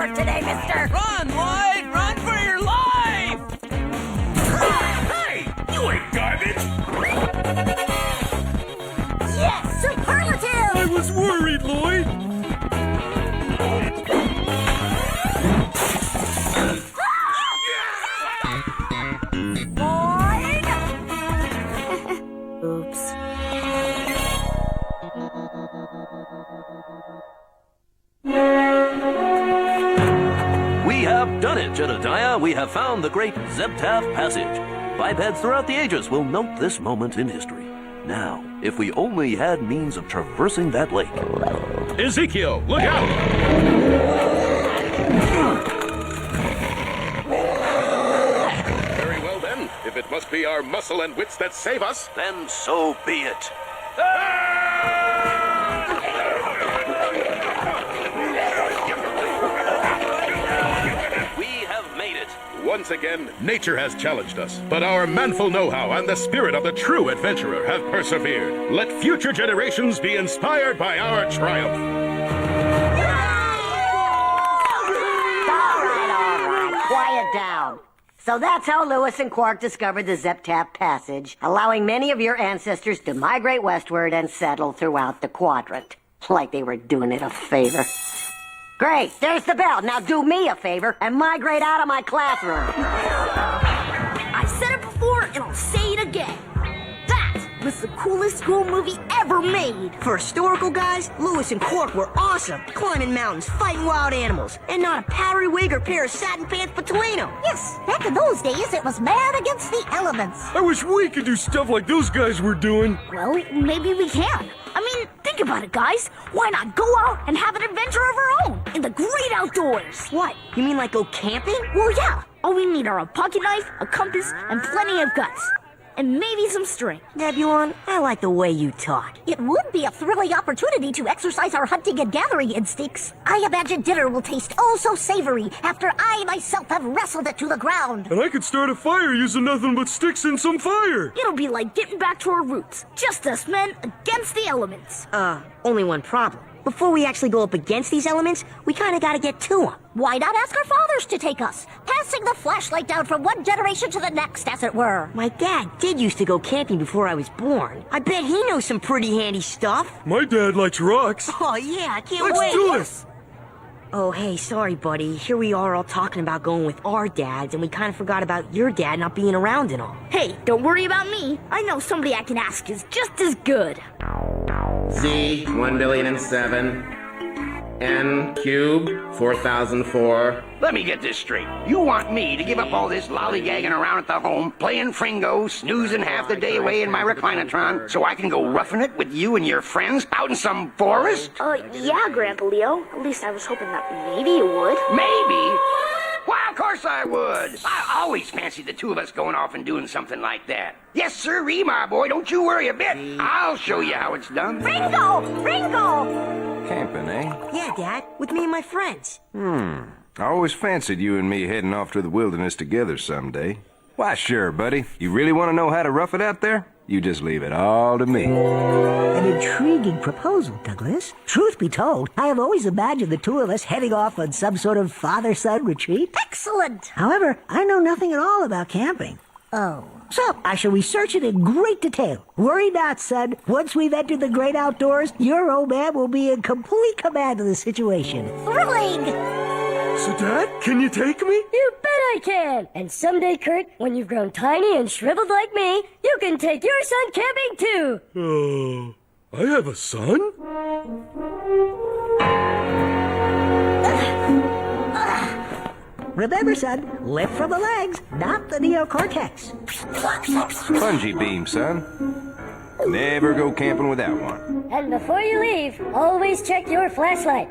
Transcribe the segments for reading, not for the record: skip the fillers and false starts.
work today, mister. Run, Lloyd! Run for your life! Hey! You ain't garbage! Yes, superlative! I was worried, Lloyd. Oops. We have done it, Jedediah. We have found the great Zeptav Passage. Bipeds throughout the ages will note this moment in history. Now, if we only had means of traversing that lake. Ezekiel, look out! Very well then. If it must be our muscle and wits that save us, Then so be it. We have made it. once again, nature has challenged us. But our manful know-how and the spirit of the true adventurer have persevered. Let future generations be inspired by our triumph. All right, quiet down. So that's how Lewis and Quark discovered the Zeptav Passage, allowing many of your ancestors to migrate westward and settle throughout the quadrant. Like they were doing it a favor. Great, there's the bell. Now do me a favor and migrate out of my classroom. I said it before, and I'll say it again. That was the coolest school movie ever made. For historical guys, Lewis and Quark were awesome. Climbing mountains, fighting wild animals, and not a powdery wig or pair of satin pants between them. Yes, back in those days, it was man against the elements. I wish we could do stuff like those guys were doing. Well, maybe we can. I mean, think about it, guys. Why not go out and have an adventure of our own in the great outdoors? What? You mean like go camping? Well, yeah. All we need are a pocket knife, a compass, and plenty of guts. And maybe some string. Nebulon, I like the way you talk. It would be a thrilling opportunity to exercise our hunting and gathering instincts. I imagine dinner will taste oh so savory after I myself have wrestled it to the ground. And I could start a fire using nothing but sticks and some fire. It'll be like getting back to our roots. Just us men against the elements. Only one problem. Before we actually go up against these elements, we kinda gotta get to them. Why not ask our fathers to take us? Passing the flashlight down from one generation to the next, as it were. My dad did used to go camping before I was born. I bet he knows some pretty handy stuff. My dad likes rocks. Oh yeah, I can't Let's wait. do it. Oh, hey, sorry, buddy. Here we are all talking about going with our dads, and we kind of forgot about your dad not being around and all. Hey, don't worry about me. I know somebody I can ask is just as good. Z, 1,000,000,007. N cubed, 4,004. Let me get this straight. You want me to give up all this lollygagging around at the home, playing Fringo, snoozing half the day away in my reclinatron, so I can go roughing it with you and your friends out in some forest? Yeah, Grandpa Leo. At least I was hoping that maybe you would. Maybe? Why, of course I would. I always fancied the two of us going off and doing something like that. Yes, sirree, my boy. Don't you worry a bit. I'll show you how it's done. Ringo! Ringo! Camping, eh? Yeah, Dad, with me and my friends. I always fancied you and me heading off to the wilderness together someday. Why, sure, buddy. You really want to know how to rough it out there? You just leave it all to me. An intriguing proposal, Douglas. Truth be told, I have always imagined the two of us heading off on some sort of father-son retreat. Excellent! However, I know nothing at all about camping. Oh. So, I shall research it in great detail. Worry not, son. Once we've entered the great outdoors, your old man will be in complete command of the situation. Thrilling! So, Dad, can you take me? You bet I can! And someday, Kurt, when you've grown tiny and shriveled like me, you can take your son camping too! I have a son? Remember, son, lift from the legs, not the neocortex. Bungee beam, son. Never go camping without one. And before you leave, always check your flashlight.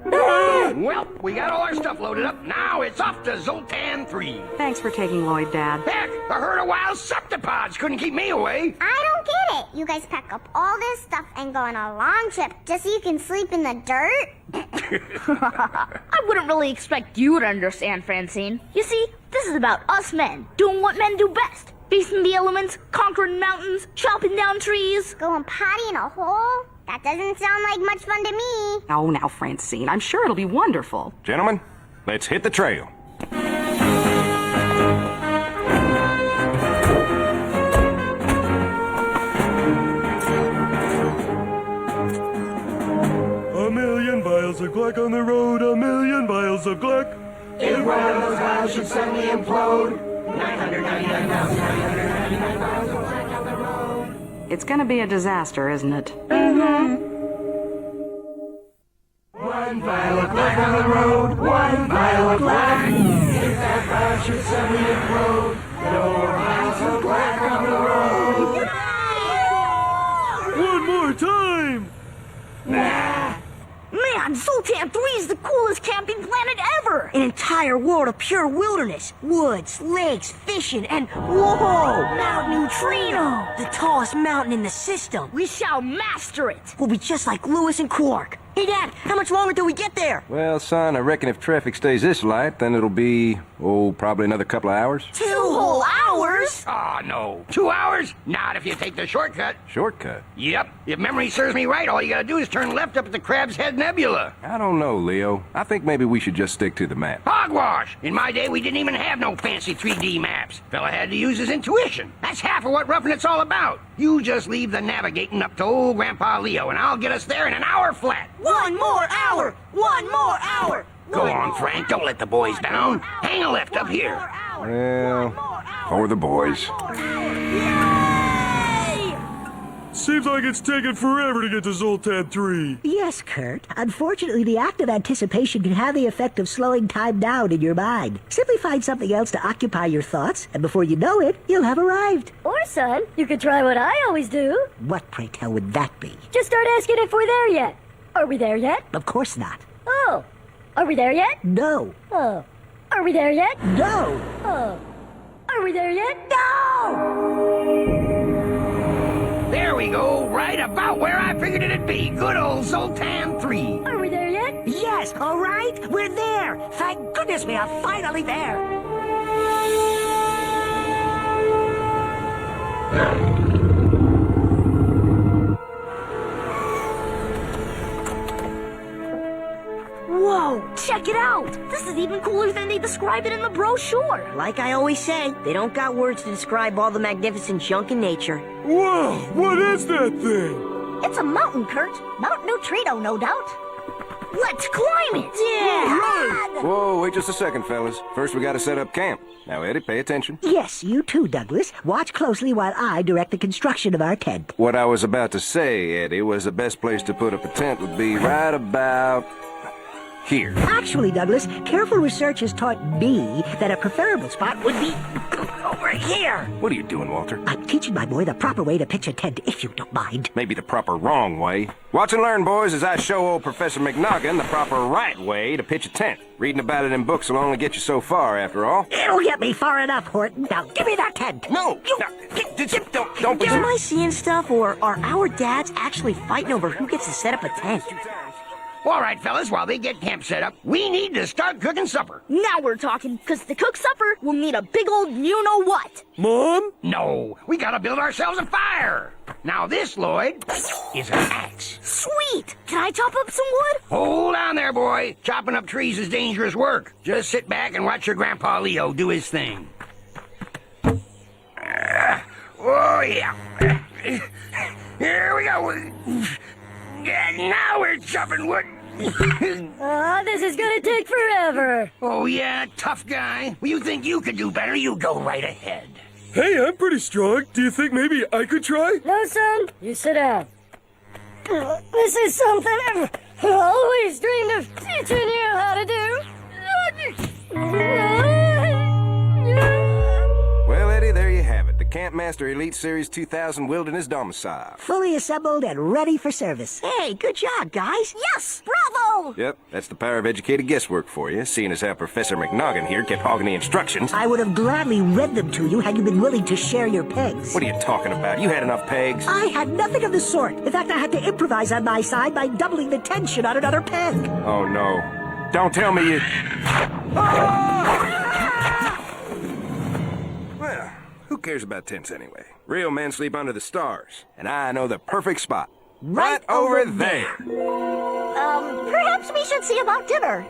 Well, we got all our stuff loaded up. Now it's off to Zoltan 3. Thanks for taking Lloyd, Dad. Heck, a herd of wild septipods couldn't keep me away. I don't get it. You guys pack up all this stuff and go on a long trip just so you can sleep in the dirt? I wouldn't really expect you to understand, Francine. You see, this is about us men, doing what men do best. Facing the elements, conquering mountains, chopping down trees. Going potty in a hole? That doesn't sound like much fun to me. Oh, now, Francine, I'm sure it'll be wonderful. Gentlemen, Let's hit the trail. A million vials of Gluck on the road, a million vials of Gluck. If one of those vials should suddenly implode, 999,999 vials of Gluck on the road. It's gonna be a disaster, isn't it? One vial of Gluck on the road, one vial of Gluck. If that vial should suddenly implode, no more vials of Gluck on the road. One more time! Nah. Man, Zoltan 3 is the coolest camping planet ever! An entire world of pure wilderness. Woods, lakes, fishing, and whoa! Mount Neutrino! The tallest mountain in the system. We shall master it! We'll be just like Lewis and Quark. Hey, Dad, how much longer till we get there? Well, son, I reckon if traffic stays this light, then it'll be, probably another couple of hours. 2 whole hours? Oh, no. 2 hours? Not if you take the shortcut. Shortcut? Yep. If memory serves me right, all you gotta do is turn left up at the Crab's Head Nebula. I don't know, Leo. I think maybe we should just stick to the map. Hogwash! In my day, we didn't even have no fancy 3D maps. Fella had to use his intuition. That's half of what roughing it's all about. You just leave the navigating up to old Grandpa Leo, and I'll get us there in an hour flat. 1 more hour! 1 more hour! Go on, Frank. Don't let the boys down. Hang a left up here. Well, for the boys. Seems like it's taken forever to get to Zoltan 3. Yes, Kurt. Unfortunately, the act of anticipation can have the effect of slowing time down in your mind. Simply find something else to occupy your thoughts, and before you know it, you'll have arrived. Or, son, you could try what I always do. What, pray tell, would that be? Just start asking if we're there yet. Are we there yet? Of course not. Oh. Are we there yet? No. Oh. Are we there yet? No. Oh. Are we there yet? No! There we go. Right about where I figured it'd be. Good old Zoltan 3. Are we there yet? Yes, all right. We're there. Thank goodness we are finally there. Whoa, check it out! This is even cooler than they describe it in the brochure. Like I always say, they don't got words to describe all the magnificent junk in nature. Whoa, what is that thing? It's a mountain, Kurt. Mount Neutrino, no doubt. Let's climb it! Yeah! Whoa, wait just a second, fellas. First we gotta set up camp. Now, Eddie, pay attention. Yes, you too, Douglas. Watch closely while I direct the construction of our tent. What I was about to say, Eddie, was the best place to put up a tent would be right about here. Actually, Douglas, careful research has taught me that a preferable spot would be over here. What are you doing, Walter? I'm teaching my boy the proper way to pitch a tent, if you don't mind. Maybe the proper wrong way. Watch and learn, boys, as I show old Professor McNoggin the proper right way to pitch a tent. Reading about it in books will only get you so far, after all. It'll get me far enough, Horton. Now, give me that tent. No! Don't be... Am I seeing stuff, or are our dads actually fighting over who gets to set up a tent? All right, fellas, while they get camp set up, we need to start cooking supper. Now we're talking, because to cook supper, we'll need a big old you-know-what. Mom? No, we gotta build ourselves a fire. Now this, Lloyd, is an axe. Sweet! Can I chop up some wood? Hold on there, boy. Chopping up trees is dangerous work. Just sit back and watch your Grandpa Leo do his thing. Oh, yeah. Here we go. And now we're chopping wood. Oh, this is gonna take forever. Oh, yeah, tough guy. Well, you think you could do better? You go right ahead. Hey, I'm pretty strong. Do you think maybe I could try? No, son, you sit down. This is something I've always dreamed of teaching you how to do. Well, Eddie, there you have it. The Campmaster Elite Series 2000 Wilderness Domicile. Fully assembled and ready for service. Hey, good job, guys. Yes, bravo! Yep, that's the power of educated guesswork for you, seeing as how Professor McNoggin here kept hogging the instructions. I would have gladly read them to you had you been willing to share your pegs. What are you talking about? You had enough pegs. I had nothing of the sort. In fact, I had to improvise on my side by doubling the tension on another peg. Oh, no. Don't tell me you... Well, who cares about tents anyway? Real men sleep under the stars, and I know the perfect spot. Right over there. Perhaps we should see about dinner.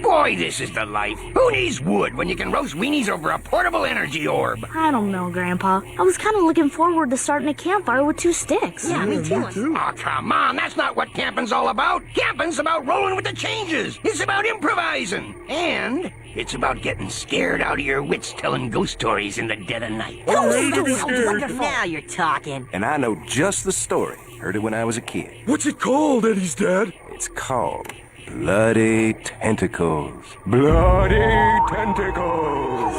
Boy, this is the life. Who needs wood when you can roast weenies over a portable energy orb? I don't know, Grandpa. I was kind of looking forward to starting a campfire with 2 sticks. Yeah, me too. Oh, come on. That's not what camping's all about. Camping's about rolling with the changes. It's about improvising. And it's about getting scared out of your wits telling ghost stories in the dead of night. Now you're talking. And I know just the story. Heard it when I was a kid. What's it called, Eddie's dad? It's called Bloody Tentacles. Bloody Tentacles!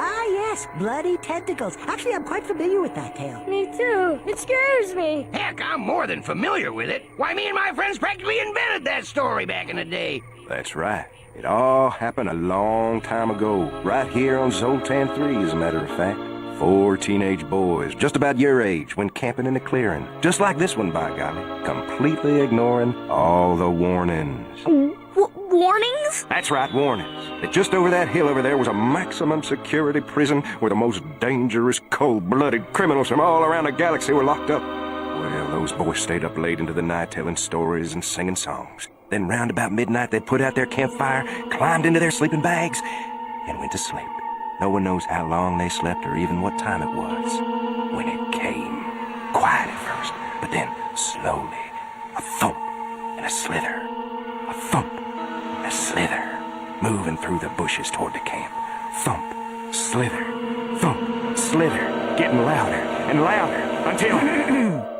Ah, yes, bloody tentacles. Actually, I'm quite familiar with that tale. Me too. It scares me. Heck, I'm more than familiar with it. Why, me and my friends practically invented that story back in the day. That's right. It all happened a long time ago, right here on Zoltan 3, as a matter of fact. 4 teenage boys, just about your age, went camping in a clearing. Just like this one, by golly. Completely ignoring all the warnings. Warnings? That's right, warnings. That just over that hill over there was a maximum security prison where the most dangerous, cold-blooded criminals from all around the galaxy were locked up. Well, those boys stayed up late into the night telling stories and singing songs. Then round about midnight, they'd put out their campfire, climbed into their sleeping bags, and went to sleep. No one knows how long they slept or even what time it was. When it came, quiet at first, but then slowly, a thump and a slither. A thump and a slither, moving through the bushes toward the camp. Thump, slither, thump, slither, getting louder and louder until...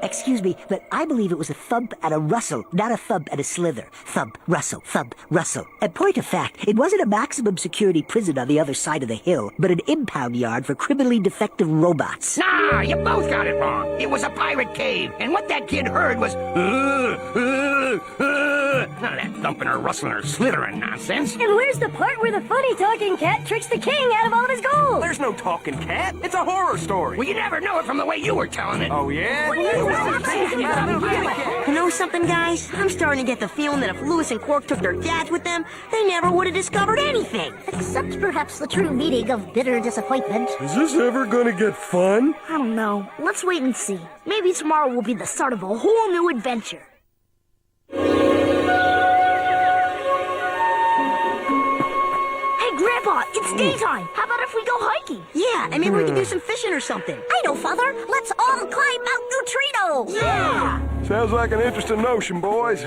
Excuse me, but I believe it was a thump and a rustle, not a thump and a slither. Thump, rustle, thump, rustle. And point of fact, it wasn't a maximum security prison on the other side of the hill, but an impound yard for criminally defective robots. Nah, you both got it wrong. It was a pirate cave, and what that kid heard was... None of that thumping or rustling or slithering nonsense. And where's the part where the funny talking cat tricks the king out of all of his gold? There's no talking cat. It's a horror story. Well, you never know it from the way you were telling it. Oh, yeah? You know something, guys? I'm starting to get the feeling that if Lewis and Quark took their dads with them, they never would have discovered anything. Except perhaps the true meaning of bitter disappointment. Is this ever gonna get fun? I don't know. Let's wait and see. Maybe tomorrow will be the start of a whole new adventure. Grandpa, it's daytime. How about if we go hiking? Yeah, and maybe we can do some fishing or something. I know, Father. Let's all climb Mount Neutrino. Yeah! Sounds like an interesting notion, boys.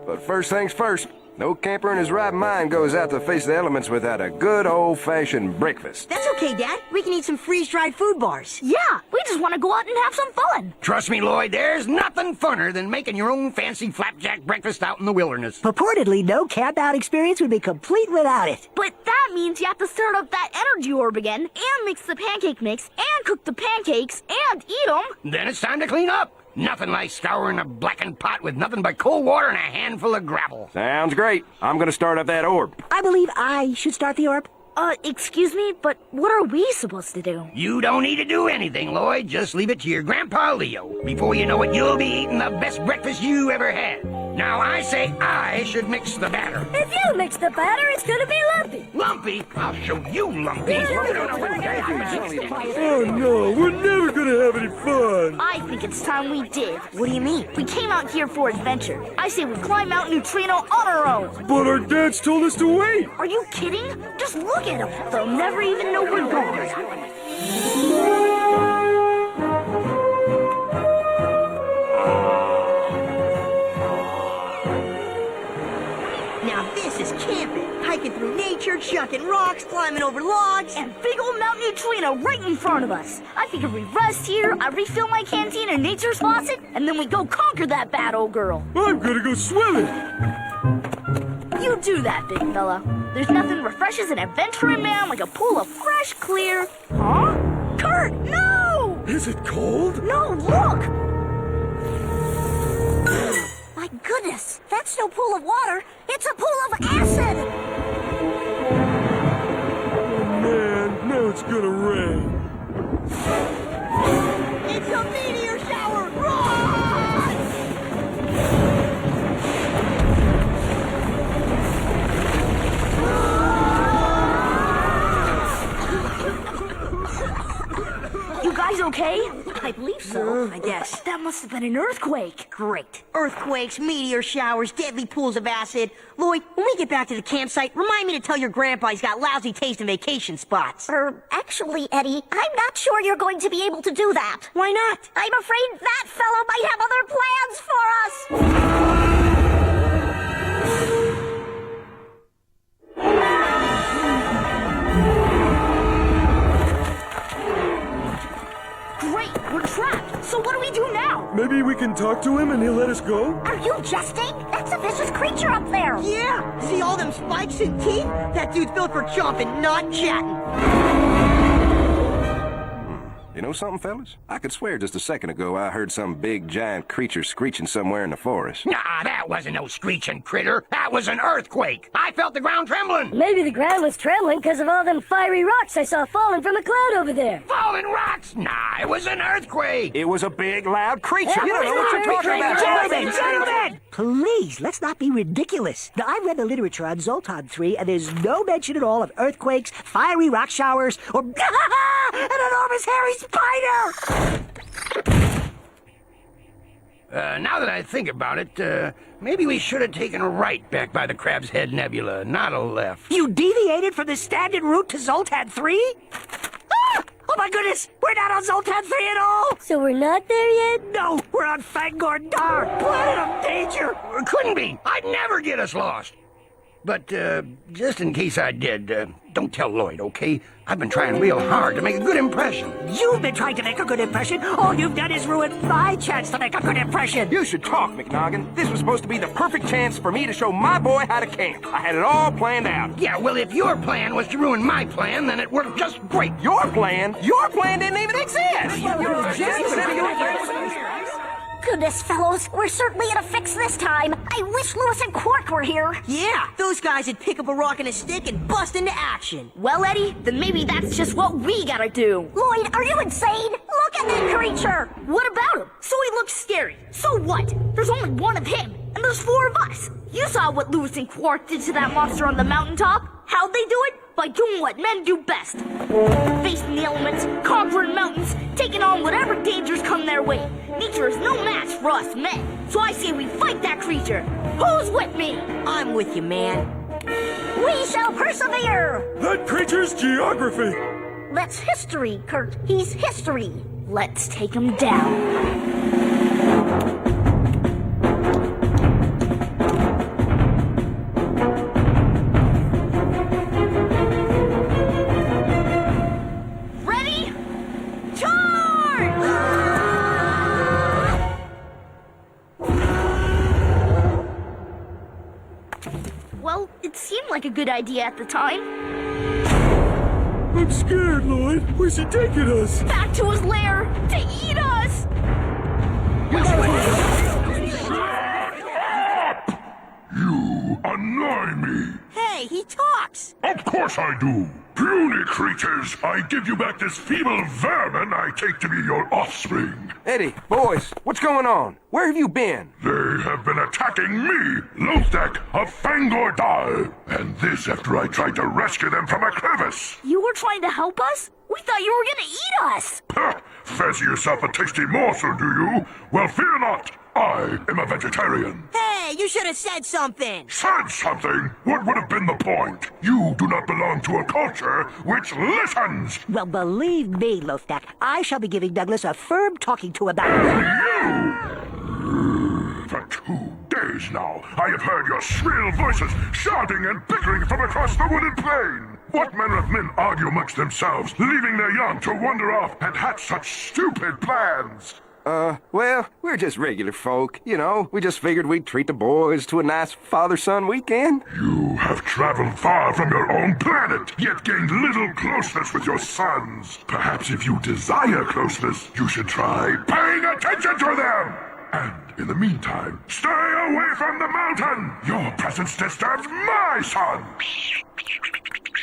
But first things first, no camper in his right mind goes out to face the elements without a good old-fashioned breakfast. That's okay, Dad. We can eat some freeze-dried food bars. Yeah, we just want to go out and have some fun. Trust me, Lloyd, there's nothing funner than making your own fancy flapjack breakfast out in the wilderness. Purportedly, no camp-out experience would be complete without it. But that means you have to start up that energy orb again, and mix the pancake mix, and cook the pancakes, and eat them. Then it's time to clean up. Nothing like scouring a blackened pot with nothing but cold water and a handful of gravel. Sounds great. I'm gonna start up that orb. I believe I should start the orb. Excuse me, but what are we supposed to do? You don't need to do anything, Lloyd. Just leave it to your Grandpa Leo. Before you know it, you'll be eating the best breakfast you ever had. Now, I say I should mix the batter. If you mix the batter, it's gonna be lumpy. Lumpy? I'll show you lumpy. Oh no, we're never gonna have any fun. I think it's time we did. What do you mean? We came out here for adventure. I say we climb Mount Neutrino on our own. But our dads told us to wait. Are you kidding? Just look at them. They'll never even know we're gone. Now this is camping. Hiking through nature, chucking rocks, climbing over logs. And big old Mount Neutrino right in front of us. I figure we rest here, I refill my canteen in nature's faucet, and then we go conquer that bad old girl. I'm gonna go swimming. You do that, big fella. There's nothing refreshes an adventuring man like a pool of fresh, clear... Huh? Kurt, no! Is it cold? No, look! My goodness, that's no pool of water. It's a pool of acid. Oh man, now it's gonna rain. It's a meteor shower! Run! You guys okay? I I believe so. I guess. That must have been an earthquake. Great. Earthquakes, meteor showers, deadly pools of acid. Lloyd, when we get back to the campsite, remind me to tell your grandpa he's got lousy taste in vacation spots. Actually, Eddie, I'm not sure you're going to be able to do that. Why not? I'm afraid that fellow might have other plans for us. Great, we're trapped. So what do we do now? Maybe we can talk to him and he'll let us go? Are you jesting? That's a vicious creature up there. Yeah! See all them spikes and teeth? That dude's built for chomping, not chatting. You know something, fellas? I could swear just a second ago I heard some big, giant creature screeching somewhere in the forest. Nah, that wasn't no screeching critter. That was an earthquake. I felt the ground trembling. Maybe the ground was trembling because of all them fiery rocks I saw falling from a cloud over there. Falling rocks? Nah, it was an earthquake. It was a big, loud creature. Yeah, You don't know what you're talking about. Gentlemen! Please, let's not be ridiculous. Now, I've read the literature on Zoltan 3, and there's no mention at all of earthquakes, fiery rock showers, or an enormous hairy spider! Now that I think about it, maybe we should have taken a right back by the Crab's Head Nebula, not a left. You deviated from the standard route to Zoltan 3? Ah! Oh my goodness! We're not on Zoltan 3 at all! So we're not there yet? No, we're on Fangor Dar, planet of danger! Couldn't be. I'd never get us lost. But, just in case I did, don't tell Lloyd, okay? I've been trying real hard to make a good impression. You've been trying to make a good impression. All you've done is ruin my chance to make a good impression. You should talk, McNoggin. This was supposed to be the perfect chance for me to show my boy how to camp. I had it all planned out. Yeah, well, if your plan was to ruin my plan, then it worked just great. Your plan? Your plan didn't even exist! Goodness, fellows, we're certainly in a fix this time. I wish Lewis and Quark were here. Yeah, those guys would pick up a rock and a stick and bust into action. Well, Eddie, then maybe that's just what we gotta do. Lloyd, are you insane? Look at that creature. What about him? So he looks scary. So what? There's only one of him, and there's 4 of us. You saw what Lewis and Quark did to that monster on the mountaintop. How'd they do it? By doing what men do best. Facing the elements, conquering mountains, taking on whatever dangers come their way. Nature is no match for us men. So I say we fight that creature. Who's with me? I'm with you, man. We shall persevere. That creature's geography. That's history, Kurt. He's history. Let's take him down. Well, it seemed like a good idea at the time. I'm scared, Lloyd. Where's he taking us? Back to his lair to eat us! You annoy me. Hey, he talks. Of course I do. Puny creatures, I give you back this feeble vermin I take to be your offspring. Eddie, boys, what's going on? Where have you been? They have been attacking me, Lothak of Fangor Dar. And this after I tried to rescue them from a crevice. You were trying to help us? We thought you were gonna eat us! Huh, fancy yourself a tasty morsel, do you? Well, fear not. I am a vegetarian. Hey, you should have said something. Said something? What would have been the point? You do not belong to a culture which listens. Well, believe me, Lothak, I shall be giving Douglas a firm talking to about you! For 2 days now, I have heard your shrill voices shouting and bickering from across the wooded plain. What manner of men argue amongst themselves, leaving their young to wander off and hatch such stupid plans? Well, we're just regular folk, you know. We just figured we'd treat the boys to a nice father-son weekend. You have traveled far from your own planet, yet gained little closeness with your sons. Perhaps if you desire closeness, you should try paying attention to them. And in the meantime, stay away from the mountain. Your presence disturbs my son.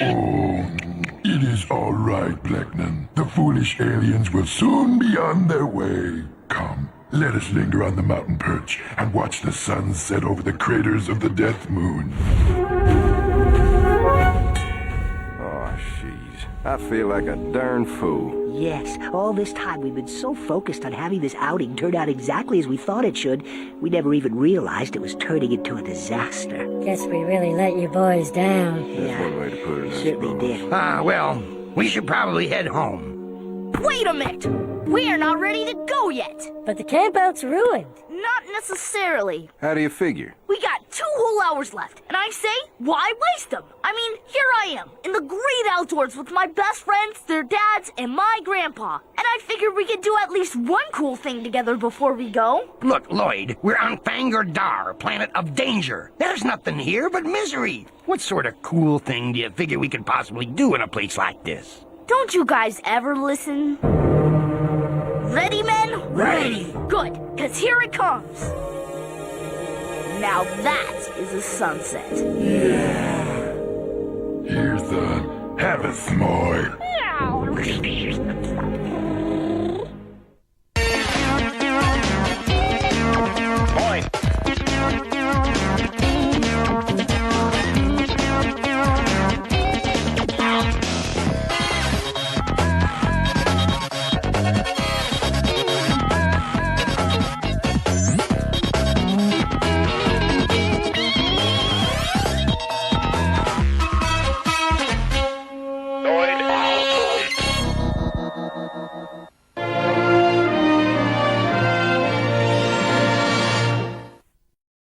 Oh, it is all right, Blackman. The foolish aliens will soon be on their way. Come, let us linger on the mountain perch and watch the sun set over the craters of the Death Moon. Oh, jeez. I feel like a darn fool. Yes, all this time we've been so focused on having this outing turn out exactly as we thought it should, we never even realized it was turning into a disaster. Guess we really let you boys down. That's one way to put it. Certainly did. Well, we should probably head home. Wait a minute! We're not ready to go yet! But the campout's ruined. Not necessarily. How do you figure? We got 2 whole hours left, and I say, why waste them? I mean, here I am, in the great outdoors with my best friends, their dads, and my grandpa. And I figured we could do at least one cool thing together before we go. Look, Lloyd, we're on Fangor Dar, planet of danger. There's nothing here but misery. What sort of cool thing do you figure we could possibly do in a place like this? Don't you guys ever listen? Ready, men? Ready. Good, because here it comes. Now that is a sunset. Here's the have a s'more.